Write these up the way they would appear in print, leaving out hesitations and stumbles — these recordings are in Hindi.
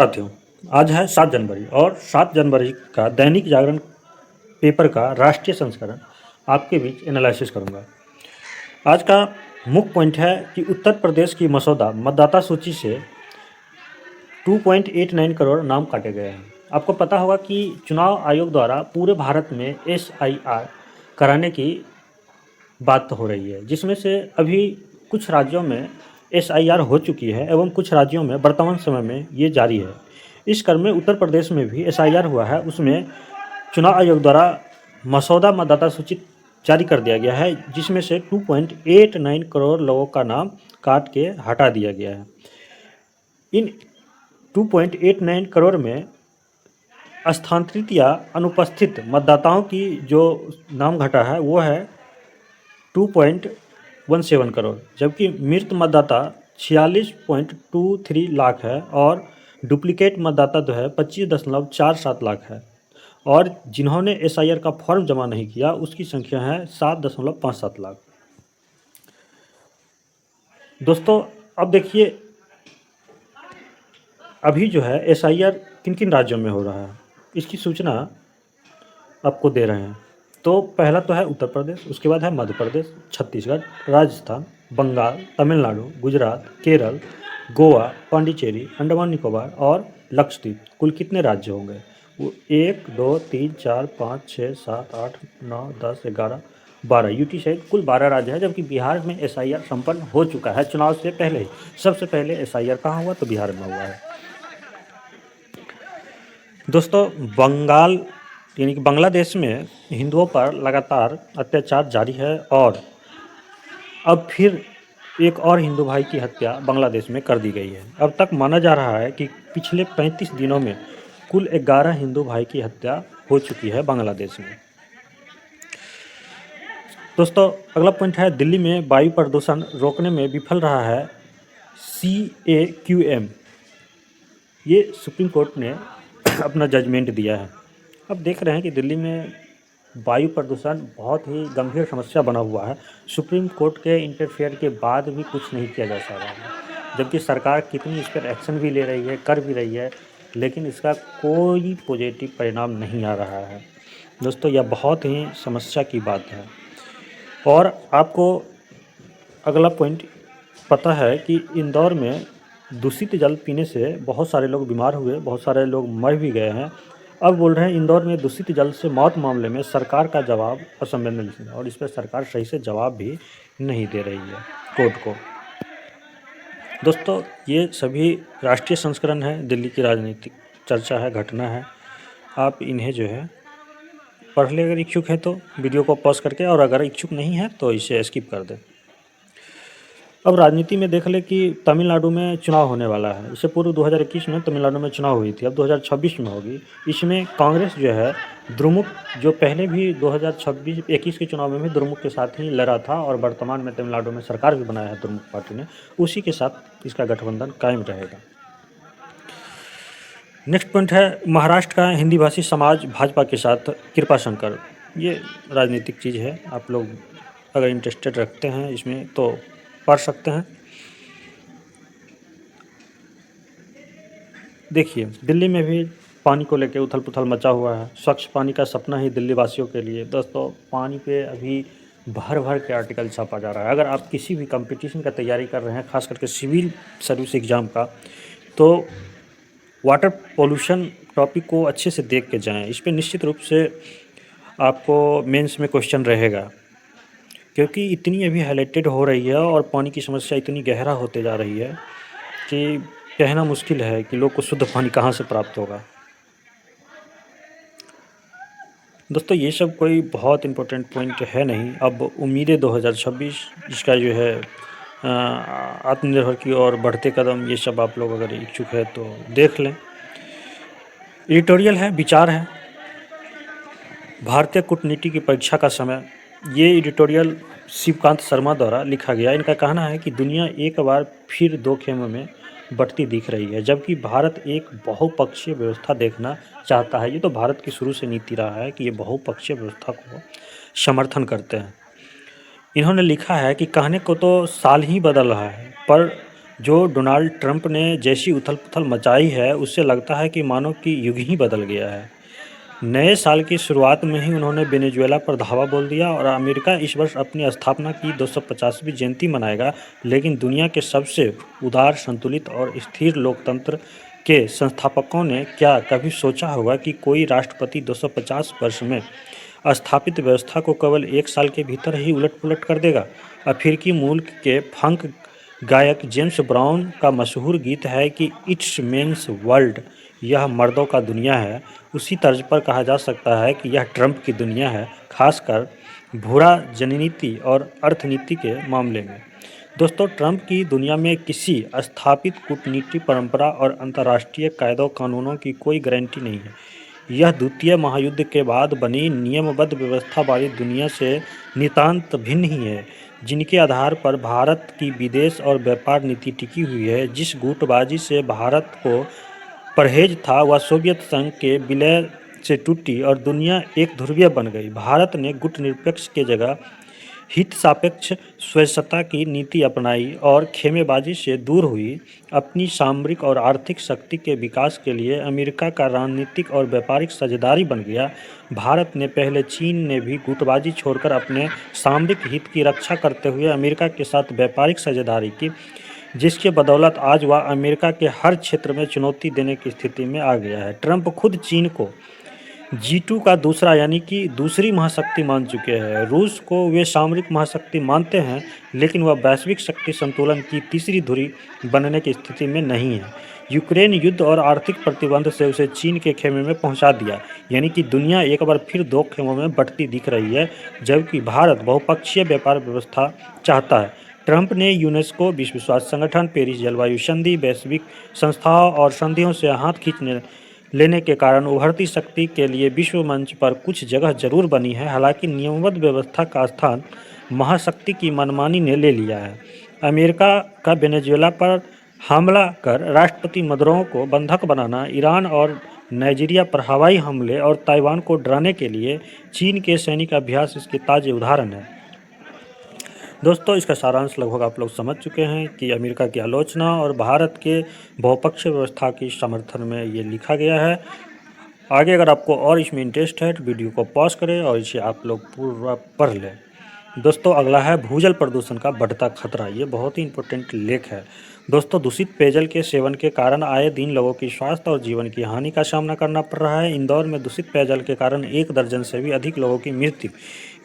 साथियों, आज है 7 जनवरी और 7 जनवरी का दैनिक जागरण पेपर का राष्ट्रीय संस्करण आपके बीच एनालिसिस करूंगा। आज का मुख्य पॉइंट है कि उत्तर प्रदेश की मसौदा मतदाता सूची से 2.89 करोड़ नाम काटे गए हैं। आपको पता होगा कि चुनाव आयोग द्वारा पूरे भारत में SIR कराने की बात हो रही है, जिसमें से अभी कुछ राज्यों में SIR हो चुकी है एवं कुछ राज्यों में वर्तमान समय में ये जारी है। इस क्रम में उत्तर प्रदेश में भी SIR हुआ है, उसमें चुनाव आयोग द्वारा मसौदा मतदाता सूची जारी कर दिया गया है, जिसमें से 2.89 करोड़ लोगों का नाम काट के हटा दिया गया है। इन 2.89 करोड़ में स्थानांतरित या अनुपस्थित मतदाताओं की जो नाम घटा है वो है 2.17 करोड़, जबकि मृत मतदाता 46.23 लाख है और डुप्लीकेट मतदाता जो है 25.47 लाख है और जिन्होंने SIR का फॉर्म जमा नहीं किया उसकी संख्या है 7.57 लाख। दोस्तों, अब देखिए अभी जो है SIR किन किन राज्यों में हो रहा है, इसकी सूचना आपको दे रहे हैं। तो पहला तो है उत्तर प्रदेश, उसके बाद है मध्य प्रदेश, छत्तीसगढ़, राजस्थान, बंगाल, तमिलनाडु, गुजरात, केरल, गोवा, पांडिचेरी, अंडमान निकोबार और लक्षद्वीप। कुल कितने राज्य होंगे? वो 1 2 3 4 5 6 7 8 9 10 11 12 यूटी सहित कुल 12 राज्य है, जबकि बिहार में SIR संपन्न हो चुका है चुनाव से पहले ही। सबसे पहले SIR कहाँ हुआ? तो बिहार में हुआ है। दोस्तों, बंगाल यानी कि बांग्लादेश में हिंदुओं पर लगातार अत्याचार जारी है और अब फिर एक और हिंदू भाई की हत्या बांग्लादेश में कर दी गई है। अब तक माना जा रहा है कि पिछले 35 दिनों में कुल 11 हिंदू भाई की हत्या हो चुकी है बांग्लादेश में। दोस्तों, अगला पॉइंट है दिल्ली में वायु प्रदूषण रोकने में विफल रहा है CAQM। ये सुप्रीम कोर्ट ने अपना जजमेंट दिया है। अब देख रहे हैं कि दिल्ली में वायु प्रदूषण बहुत ही गंभीर समस्या बना हुआ है। सुप्रीम कोर्ट के इंटरफेयर के बाद भी कुछ नहीं किया जा रहा है, जबकि सरकार कितनी इस पर एक्शन भी ले रही है, कर भी रही है, लेकिन इसका कोई पॉजिटिव परिणाम नहीं आ रहा है। दोस्तों, यह बहुत ही समस्या की बात है। और आपको अगला पॉइंट पता है कि इंदौर में दूषित जल पीने से बहुत सारे लोग बीमार हुए, बहुत सारे लोग मर भी गए हैं। अब बोल रहे हैं इंदौर में दूषित जल से मौत मामले में सरकार का जवाब असंवेदनशील है और इस पर सरकार सही से जवाब भी नहीं दे रही है कोर्ट को। दोस्तों, ये सभी राष्ट्रीय संस्करण है, दिल्ली की राजनीतिक चर्चा है, घटना है। आप इन्हें जो है पढ़ ले अगर इच्छुक है तो वीडियो को पॉज करके, और अगर इच्छुक नहीं है तो इसे स्किप कर दें। अब राजनीति में देख ले कि तमिलनाडु में चुनाव होने वाला है। इससे पूर्व 2021 में तमिलनाडु में चुनाव हुई थी, अब 2026 में होगी। इसमें कांग्रेस जो है द्रमुक, जो पहले भी 2021 के चुनाव में भी द्रमुक के साथ ही लड़ा था और वर्तमान में तमिलनाडु में सरकार भी बनाया है द्रमुक पार्टी ने, उसी के साथ इसका गठबंधन कायम रहेगा। नेक्स्ट पॉइंट है महाराष्ट्र का हिंदी भाषी समाज भाजपा के साथ कृपा शंकर। ये राजनीतिक चीज़ है, आप लोग अगर इंटरेस्टेड रखते हैं इसमें तो पढ़ सकते हैं। देखिए, दिल्ली में भी पानी को लेकर उथल पुथल मचा हुआ है। स्वच्छ पानी का सपना ही दिल्ली वासियों के लिए। दोस्तों, पानी पे अभी भर भर के आर्टिकल छापा जा रहा है। अगर आप किसी भी कंपटीशन का तैयारी कर रहे हैं, खास करके सिविल सर्विस एग्ज़ाम का, तो वाटर पोल्यूशन टॉपिक को अच्छे से देख के जाएं। इस पर निश्चित रूप से आपको मेंस में क्वेश्चन रहेगा, क्योंकि इतनी अभी हाईलाइटेड हो रही है और पानी की समस्या इतनी गहरा होते जा रही है कि कहना मुश्किल है कि लोग को शुद्ध पानी कहाँ से प्राप्त होगा। दोस्तों, ये सब कोई बहुत इम्पोर्टेंट पॉइंट है नहीं। अब उम्मीदें 2026 इसका जो है आत्मनिर्भर की ओर बढ़ते कदम, ये सब आप लोग अगर इच्छुक है तो देख लें। एडिटोरियल है, विचार है, भारतीय कूटनीति की परीक्षा का समय। ये एडिटोरियल शिवकांत शर्मा द्वारा लिखा गया। इनका कहना है कि दुनिया एक बार फिर दो खेमों में बढ़ती दिख रही है, जबकि भारत एक बहुपक्षीय व्यवस्था देखना चाहता है। ये तो भारत की शुरू से नीति रहा है कि ये बहुपक्षीय व्यवस्था को समर्थन करते हैं। इन्होंने लिखा है कि कहने को तो साल ही बदल रहा है, पर जो डोनाल्ड ट्रंप ने जैसी उथल-पुथल मचाई है, उससे लगता है कि मानो कि युग ही बदल गया है। नए साल की शुरुआत में ही उन्होंने वेनेजुएला पर धावा बोल दिया और अमेरिका इस वर्ष अपनी स्थापना की 250वीं जयंती मनाएगा, लेकिन दुनिया के सबसे उदार, संतुलित और स्थिर लोकतंत्र के संस्थापकों ने क्या कभी सोचा होगा कि कोई राष्ट्रपति 250 वर्ष में स्थापित व्यवस्था को केवल 1 साल के भीतर ही उलट-पुलट कर देगा? अफ्रीकी मूल के फंक गायक जेम्स ब्राउन का मशहूर गीत है कि इट्स मेन्स वर्ल्ड, यह मर्दों का दुनिया है। उसी तर्ज पर कहा जा सकता है कि यह ट्रंप की दुनिया है, खासकर भूरा जननीति और अर्थनीति के मामले में। दोस्तों, ट्रंप की दुनिया में किसी स्थापित कूटनीति परंपरा और अंतर्राष्ट्रीय कायदों कानूनों की कोई गारंटी नहीं है। यह द्वितीय महायुद्ध के बाद बनी नियमबद्ध व्यवस्था वाली दुनिया से नितांत भिन्न ही है, जिनके आधार पर भारत की विदेश और व्यापार नीति टिकी हुई है। जिस गुटबाजी से भारत को परहेज था, वह सोवियत संघ के विलय से टूटी और दुनिया एक ध्रुवीय बन गई। भारत ने गुटनिरपेक्ष के जगह हित सापेक्ष स्वायत्तता की नीति अपनाई और खेमेबाजी से दूर हुई। अपनी सामरिक और आर्थिक शक्ति के विकास के लिए अमेरिका का रणनीतिक और व्यापारिक साझेदारी बन गया। भारत ने पहले चीन ने भी गुटबाजी छोड़कर अपने सामरिक हित की रक्षा करते हुए अमेरिका के साथ व्यापारिक साझेदारी की, जिसके बदौलत आज वह अमेरिका के हर क्षेत्र में चुनौती देने की स्थिति में आ गया है। ट्रंप खुद चीन को G2 का दूसरा यानी कि दूसरी महाशक्ति मान चुके हैं। रूस को वे सामरिक महाशक्ति मानते हैं, लेकिन वह वैश्विक शक्ति संतुलन की तीसरी धुरी बनने की स्थिति में नहीं है। यूक्रेन युद्ध और आर्थिक प्रतिबंध से उसे चीन के खेमे में पहुंचा दिया, यानी कि दुनिया एक बार फिर दो खेमों में बंटती दिख रही है, जबकि भारत बहुपक्षीय व्यापार व्यवस्था चाहता है। ट्रंप ने यूनेस्को, विश्व स्वास्थ्य संगठन, पेरिस जलवायु संधि, वैश्विक संस्थाओं और संधियों से हाथ खींचने लेने के कारण उभरती शक्ति के लिए विश्व मंच पर कुछ जगह जरूर बनी है। हालांकि नियमबद्ध व्यवस्था का स्थान महाशक्ति की मनमानी ने ले लिया है। अमेरिका का वेनेजुएला पर हमला कर राष्ट्रपति मदुरो को बंधक बनाना, ईरान और नाइजीरिया पर हवाई हमले और ताइवान को डराने के लिए चीन के सैनिक अभ्यास इसके ताजे उदाहरण है। दोस्तों, इसका सारांश लगभग आप लोग समझ चुके हैं कि अमेरिका की आलोचना और भारत के बहुपक्षीय व्यवस्था की समर्थन में ये लिखा गया है। आगे अगर आपको और इसमें इंटरेस्ट है तो वीडियो को पॉज करें और इसे आप लोग पूरा पढ़ लें। दोस्तों, अगला है भूजल प्रदूषण का बढ़ता खतरा। ये बहुत ही इंपॉर्टेंट लेख है। दोस्तों, दूषित पेयजल के सेवन के कारण आए दिन लोगों की स्वास्थ्य और जीवन की हानि का सामना करना पड़ रहा है। इंदौर में दूषित पेयजल के कारण 1 दर्जन से भी अधिक लोगों की मृत्यु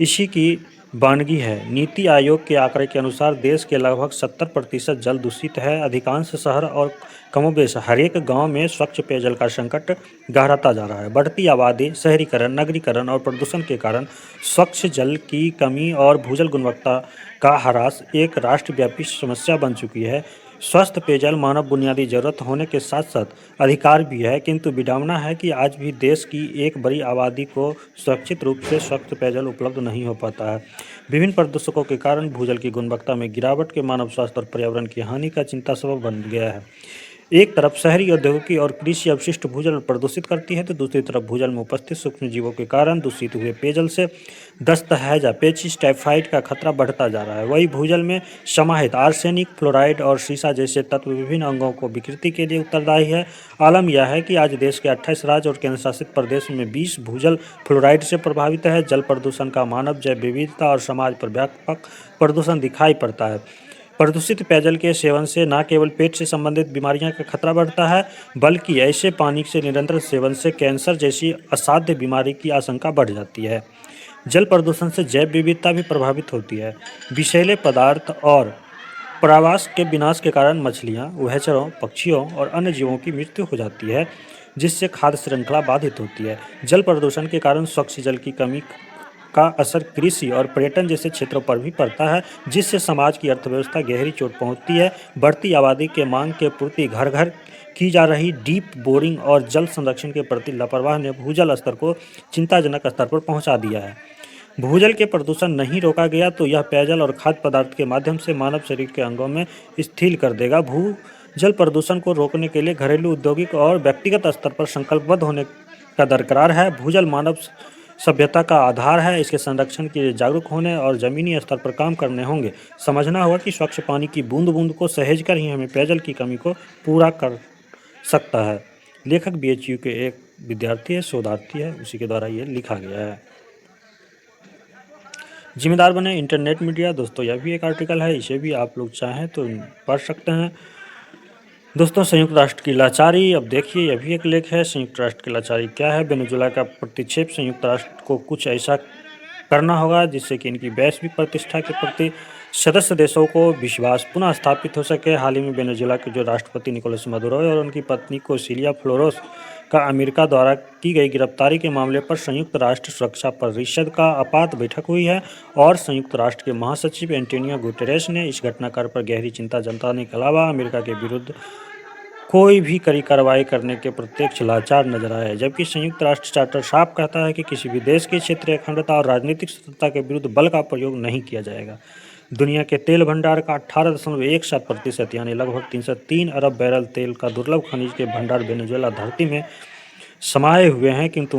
इसी की वानगी है। नीति आयोग के आंकड़े के अनुसार देश के लगभग 70% जल दूषित है। अधिकांश शहर और कमोबेश हरेक गांव में स्वच्छ पेयजल का संकट गहराता जा रहा है। बढ़ती आबादी, शहरीकरण, नगरीकरण और प्रदूषण के कारण स्वच्छ जल की कमी और भूजल गुणवत्ता का ह्रास एक राष्ट्रव्यापी समस्या बन चुकी है। स्वस्थ पेयजल मानव बुनियादी जरूरत होने के साथ साथ अधिकार भी है, किंतु विडंबना है कि आज भी देश की एक बड़ी आबादी को सुरक्षित रूप से स्वच्छ पेयजल उपलब्ध नहीं हो पाता है। विभिन्न प्रदूषकों के कारण भूजल की गुणवत्ता में गिरावट के मानव स्वास्थ्य और पर्यावरण की हानि का चिंता सबब बन गया है। एक तरफ शहरी औद्योगिकी और कृषि अपशिष्ट भूजल प्रदूषित करती है, तो दूसरी तरफ भूजल में उपस्थित सूक्ष्म जीवों के कारण दूषित हुए पेयजल से दस्त, हैजा, पेचिश, टाइफाइड का खतरा बढ़ता जा रहा है। वही भूजल में समाहित आर्सेनिक, फ्लोराइड और सीसा जैसे तत्व विभिन्न अंगों को विकृति के लिए उत्तरदायी है। आलम यह है कि आज देश के 28 राज्य और केंद्र शासित प्रदेश में 20 भूजल फ्लोराइड से प्रभावित है। जल प्रदूषण का मानव जैव विविधता और समाज पर व्यापक प्रदूषण दिखाई पड़ता है। प्रदूषित पेयजल के सेवन से न केवल पेट से संबंधित बीमारियों का खतरा बढ़ता है, बल्कि ऐसे पानी से निरंतर सेवन से कैंसर जैसी असाध्य बीमारी की आशंका बढ़ जाती है। जल प्रदूषण से जैव विविधता भी प्रभावित होती है। विषैले पदार्थ और प्रवास के विनाश के कारण मछलियाँ, उभयचरों, पक्षियों और अन्य जीवों की मृत्यु हो जाती है, जिससे खाद्य श्रृंखला बाधित होती है। जल प्रदूषण के कारण स्वच्छ जल की कमी का असर कृषि और पर्यटन जैसे क्षेत्रों पर भी पड़ता है, जिससे समाज की अर्थव्यवस्था गहरी चोट पहुंचती है। बढ़ती आबादी के मांग के पूर्ति घर घर की जा रही डीप बोरिंग और जल संरक्षण के प्रति लापरवाही ने भूजल स्तर को चिंताजनक स्तर पर पहुंचा दिया है। भूजल के प्रदूषण नहीं रोका गया तो यह पेयजल और खाद्य पदार्थ के माध्यम से मानव शरीर के अंगों में स्थील कर देगा। भूजल प्रदूषण को रोकने के लिए घरेलू, औद्योगिक और व्यक्तिगत स्तर पर संकल्पबद्ध होने का दरकार है। भूजल मानव सभ्यता का आधार है। इसके संरक्षण के लिए जागरूक होने और ज़मीनी स्तर पर काम करने होंगे। समझना होगा कि स्वच्छ पानी की बूंद-बूंद को सहेज कर ही हमें पेयजल की कमी को पूरा कर सकता है। लेखक बीएचयू के एक विद्यार्थी है, शोधार्थी है, उसी के द्वारा ये लिखा गया है। जिम्मेदार बने इंटरनेट मीडिया, दोस्तों यह भी एक आर्टिकल है, इसे भी आप लोग चाहें तो पढ़ सकते हैं। दोस्तों संयुक्त राष्ट्र की लाचारी, अब देखिए यह भी एक लेख है। संयुक्त राष्ट्र की लाचारी क्या है? वेनेजुएला का प्रतिक्षेप। संयुक्त राष्ट्र को कुछ ऐसा करना होगा जिससे कि इनकी वैश्विक प्रतिष्ठा के प्रति सदस्य देशों को विश्वास पुनः स्थापित हो सके। हाल ही में वेनेजुएला के जो राष्ट्रपति निकोलस मदुरो और उनकी पत्नी कोसिलिया फ्लोरेस का अमेरिका द्वारा की गई गिरफ्तारी के मामले पर संयुक्त राष्ट्र सुरक्षा परिषद का आपात बैठक हुई है और संयुक्त राष्ट्र के महासचिव एंटोनियो गुटेरेस ने इस घटनाक्रम पर गहरी चिंता जताने के अलावा अमेरिका के विरुद्ध कोई भी कड़ी कार्रवाई करने के प्रत्यक्ष लाचार नजर आए। जबकि संयुक्त राष्ट्र चार्टर साफ कहता है कि किसी भी देश की क्षेत्रीय अखंडता और राजनीतिक स्वतंत्रता के विरुद्ध बल का प्रयोग नहीं किया जाएगा। दुनिया के तेल भंडार का 18.17% यानी लगभग 303 अरब बैरल तेल का दुर्लभ खनिज के भंडार वेनेजुएला धरती में समाये हुए हैं, किंतु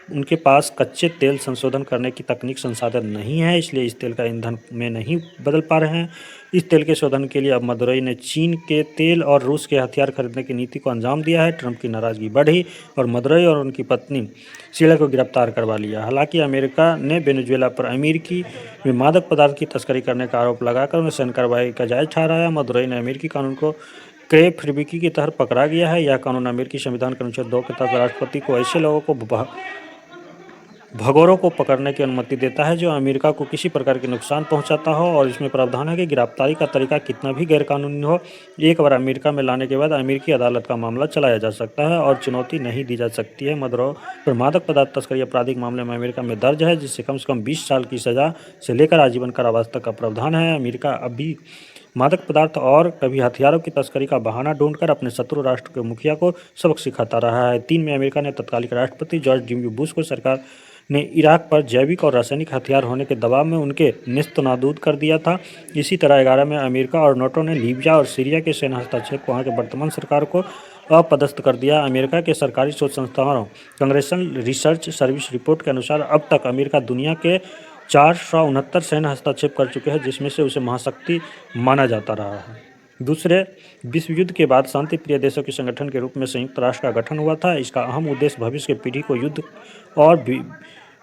उनके पास कच्चे तेल संशोधन करने की तकनीक संसाधन नहीं है, इसलिए इस तेल का ईंधन में नहीं बदल पा रहे हैं। इस तेल के शोधन के लिए अब मदुरई ने चीन के तेल और रूस के हथियार खरीदने की नीति को अंजाम दिया है। ट्रंप की नाराजगी बढ़ी और मदुरई और उनकी पत्नी शीला को गिरफ्तार करवा लिया। हालांकि अमेरिका ने वेनेजुएला पर अमेरिकी में मादक पदार्थ की तस्करी करने का आरोप लगाकर उन्हें सैन्य कार्रवाई का जायज ठहराया। मदुरई ने अमेरिकी कानून को क्रय फिरविकी के तहत पकड़ा गया है। यह कानून अमेरिकी संविधान के अनुच्छेद 2 के तहत राष्ट्रपति को ऐसे लोगों को भगोड़ों को पकड़ने की अनुमति देता है जो अमेरिका को किसी प्रकार के नुकसान पहुंचाता हो, और इसमें प्रावधान है कि गिरफ्तारी का तरीका कितना भी गैरकानूनी हो, एक बार अमेरिका में लाने के बाद अमेरिकी अदालत का मामला चलाया जा सकता है और चुनौती नहीं दी जा सकती है। मदुरो पर मादक पदार्थ तस्करी आपराधिक मामले में अमेरिका में दर्ज है, जिससे कम से कम 20 साल की सजा से लेकर आजीवन कारावास तक का प्रावधान है। अमेरिका अभी मादक पदार्थ और कभी हथियारों की तस्करी का बहाना ढूंढकर अपने शत्रु राष्ट्र के मुखिया को सबक सिखाता रहा है। 3 में अमेरिका ने तत्कालिक राष्ट्रपति जॉर्ज डब्ल्यू बुश को सरकार ने इराक पर जैविक और रासायनिक हथियार होने के दबाव में उनके नेस्तनाबूद कर दिया था। इसी तरह 11 में अमेरिका और नाटो ने लीबिया और सीरिया के सैन्य हस्तक्षेप को वहाँ के वर्तमान सरकार को अपदस्थ कर दिया। अमेरिका के सरकारी शोध संस्थानों कांग्रेसल रिसर्च सर्विस रिपोर्ट के अनुसार अब तक अमेरिका दुनिया के 469 सैन्य हस्तक्षेप कर चुके हैं, जिसमें से उसे महाशक्ति माना जाता रहा है। दूसरे विश्व युद्ध के बाद शांति प्रिय देशों के संगठन के रूप में संयुक्त राष्ट्र का गठन हुआ था। इसका अहम उद्देश्य भविष्य की पीढ़ी को युद्ध और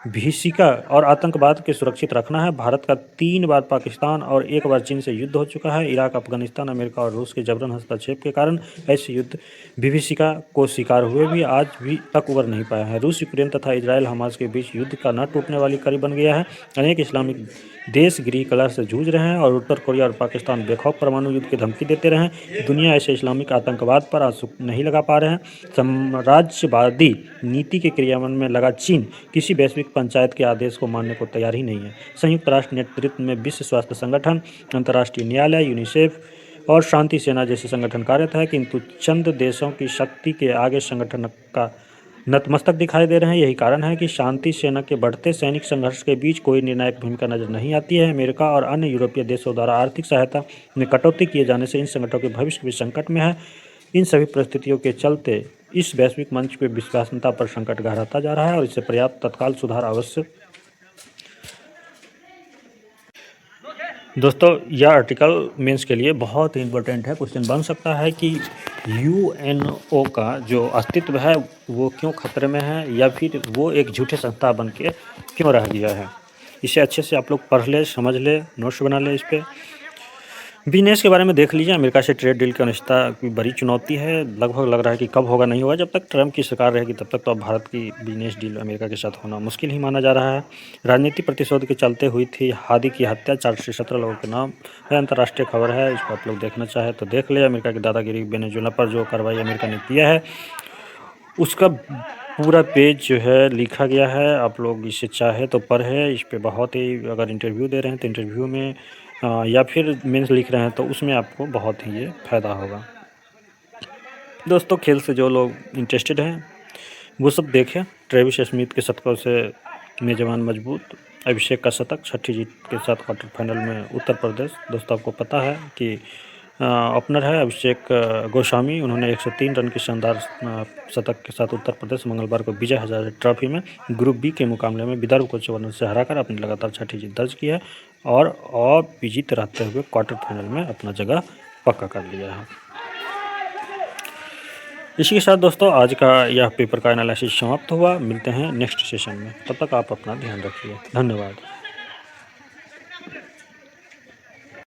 भीषिका और आतंकवाद के सुरक्षित रखना है। भारत का 3 बार पाकिस्तान और 1 बार चीन से युद्ध हो चुका है। इराक, अफगानिस्तान, अमेरिका और रूस के जबरन हस्तक्षेप के कारण ऐसे युद्ध विभीषिका को शिकार हुए भी आज भी तक उबर नहीं पाया है। रूस, यूक्रेन तथा इजराइल हमास के बीच युद्ध का न टूटने वाली कड़ी बन गया है। अनेक इस्लामिक देश गृह कलह से जूझ रहे हैं और उत्तर कोरिया और पाकिस्तान बेखौफ परमाणु युद्ध की धमकी देते रहे हैं। दुनिया ऐसे इस्लामिक आतंकवाद पर आंसू नहीं लगा पा रहे हैं। साम्राज्यवादी नीति के क्रियान्वयन में लगा चीन किसी वैश्विक पंचायत के आदेश को मानने को तैयार ही नहीं है। संयुक्त राष्ट्र नेतृत्व में विश्व स्वास्थ्य संगठन, अंतर्राष्ट्रीय न्यायालय, यूनिसेफ और शांति सेना जैसे संगठन कार्यरत है, किंतु चंद देशों की शक्ति के आगे संगठन का नतमस्तक दिखाई दे रहे हैं। यही कारण है कि शांति सेना के बढ़ते सैनिक संघर्ष के बीच कोई निर्णायक भूमिका नजर नहीं आती है। अमेरिका और अन्य यूरोपीय देशों द्वारा आर्थिक सहायता में कटौती किए जाने से इन संगठनों के भविष्य भी संकट में है। इन सभी परिस्थितियों के चलते इस वैश्विक मंच पर विश्वसनीयता पर संकट गहराता जा रहा है और इससे पर्याप्त तत्काल सुधार आवश्यक। दोस्तों यह आर्टिकल मेंस के लिए बहुत ही इम्पोर्टेंट है। क्वेश्चन बन सकता है कि यूएनओ का जो अस्तित्व है वो क्यों खतरे में है, या फिर वो एक झूठे संस्था बन के क्यों रह गया है। इसे अच्छे से आप लोग पढ़ ले, समझ ले, नोट्स बना ले। इस पर बिजनेस के बारे में देख लीजिए। अमेरिका से ट्रेड डील की अनिश्चितता की बड़ी चुनौती है। लगभग लग रहा है कि कब होगा नहीं होगा। जब तक ट्रंप की सरकार रहेगी तब तक तो अब भारत की बिजनेस डील अमेरिका के साथ होना मुश्किल ही माना जा रहा है। राजनीतिक प्रतिशोध के चलते हुई थी हादी की हत्या, 417 लोगों के नाम है। अंतर्राष्ट्रीय खबर है, इसको आप लोग देखना चाहे तो देख ले। अमेरिका की दादागिरी वेनेजुएला पर जो कार्रवाई अमेरिका ने किया है उसका पूरा पेज जो है लिखा गया है। आप लोग इसे चाहे तो पढ़े। इस पर बहुत ही, अगर इंटरव्यू दे रहे हैं तो इंटरव्यू में या फिर मेंस लिख रहे हैं तो उसमें आपको बहुत ही ये फ़ायदा होगा। दोस्तों खेल से जो लोग इंटरेस्टेड हैं वो सब देखें। ट्रेविस स्मिथ के शतकों से मेजबान मजबूत, अभिषेक का शतक, 6ठी जीत के साथ क्वार्टर फाइनल में उत्तर प्रदेश। दोस्तों आपको पता है कि ओपनर है अभिषेक गोस्वामी, उन्होंने 103 रन की शानदार शतक के साथ उत्तर प्रदेश मंगलवार को विजय हजारे ट्रॉफी में ग्रुप बी के मुकाबले में विदर्भ को 54 से हराकर अपनी लगातार छठी जीत दर्ज की है और अविजित रहते हुए क्वार्टर फाइनल में अपना जगह पक्का कर लिया है। इसी के साथ दोस्तों आज का यह पेपर का एनालिसिस समाप्त हुआ। मिलते हैं नेक्स्ट सेशन में, तब तक आप अपना ध्यान रखिए। धन्यवाद।